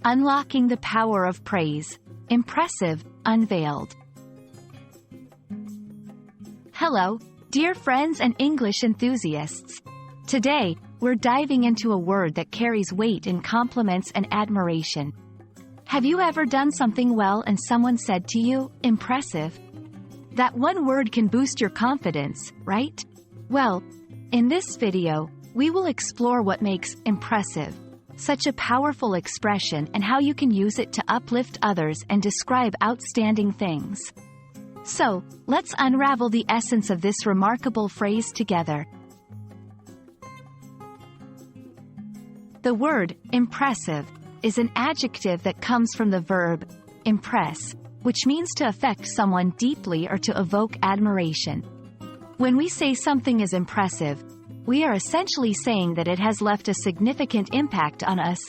Unlocking the power of praise. Impressive, unveiled. Hello, dear friends and English enthusiasts. Today, we're diving into a word that carries weight in compliments and admiration. Have you ever done something well and someone said to you, impressive? That one word can boost your confidence, right? Well, in this video, we will explore what makes impressive such a powerful expression and how you can use it to uplift others and describe outstanding things. So, let's unravel the essence of this remarkable phrase together. The word impressive is an adjective that comes from the verb impress, which means to affect someone deeply or to evoke admiration. When we say something is impressive, we are essentially saying that it has left a significant impact on us,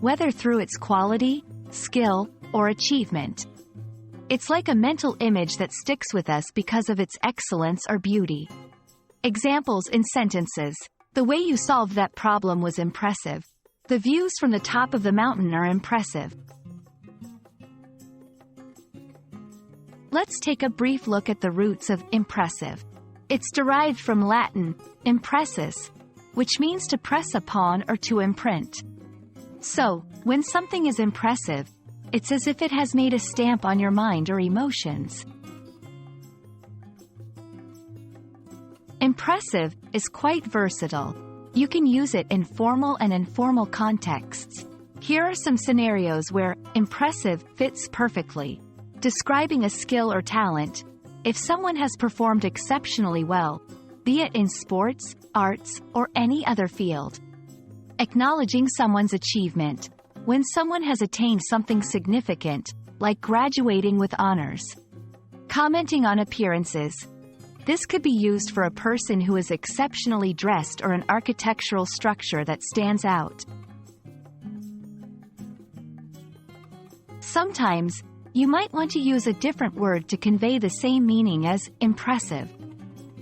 whether through its quality, skill, or achievement. It's like a mental image that sticks with us because of its excellence or beauty. Examples in sentences: the way you solved that problem was impressive. The views from the top of the mountain are impressive. Let's take a brief look at the roots of impressive. It's derived from Latin, impressus, which means to press upon or to imprint. So, when something is impressive, it's as if it has made a stamp on your mind or emotions. Impressive is quite versatile. You can use it in formal and informal contexts. Here are some scenarios where impressive fits perfectly. Describing a skill or talent. If someone has performed exceptionally well, be it in sports, arts, or any other field. Acknowledging someone's achievement. When someone has attained something significant, like graduating with honors. Commenting on appearances. This could be used for a person who is exceptionally dressed or an architectural structure that stands out. Sometimes, you might want to use a different word to convey the same meaning as impressive.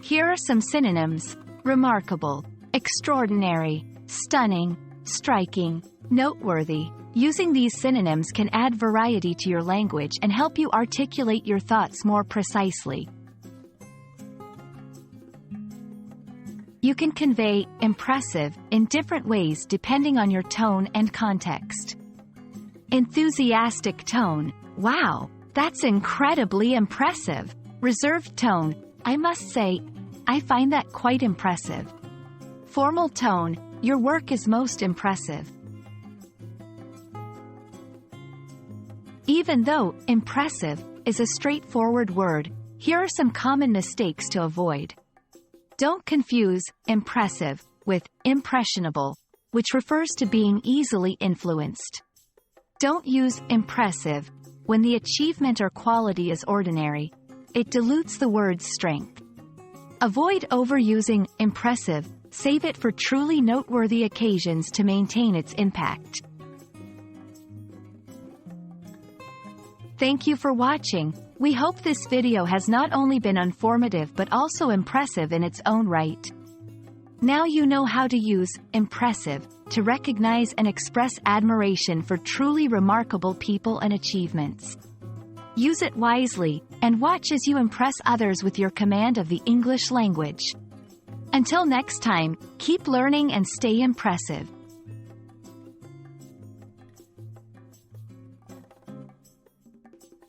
Here are some synonyms: remarkable, extraordinary, stunning, striking, noteworthy. Using these synonyms can add variety to your language and help you articulate your thoughts more precisely. You can convey impressive in different ways depending on your tone and context. Enthusiastic tone. Wow, that's incredibly impressive. Reserved tone. I must say, I find that quite impressive. Formal tone. Your work is most impressive. Even though impressive is a straightforward word, here are some common mistakes to avoid. Don't confuse impressive with impressionable, which refers to being easily influenced. Don't use impressive when the achievement or quality is ordinary. It dilutes the word's strength. Avoid overusing impressive. Save it for truly noteworthy occasions to maintain its impact. Thank you for watching. We hope this video has not only been informative but also impressive in its own right. Now you know how to use impressive to recognize and express admiration for truly remarkable people and achievements. Use it wisely, and watch as you impress others with your command of the English language. Until next time, keep learning and stay impressive.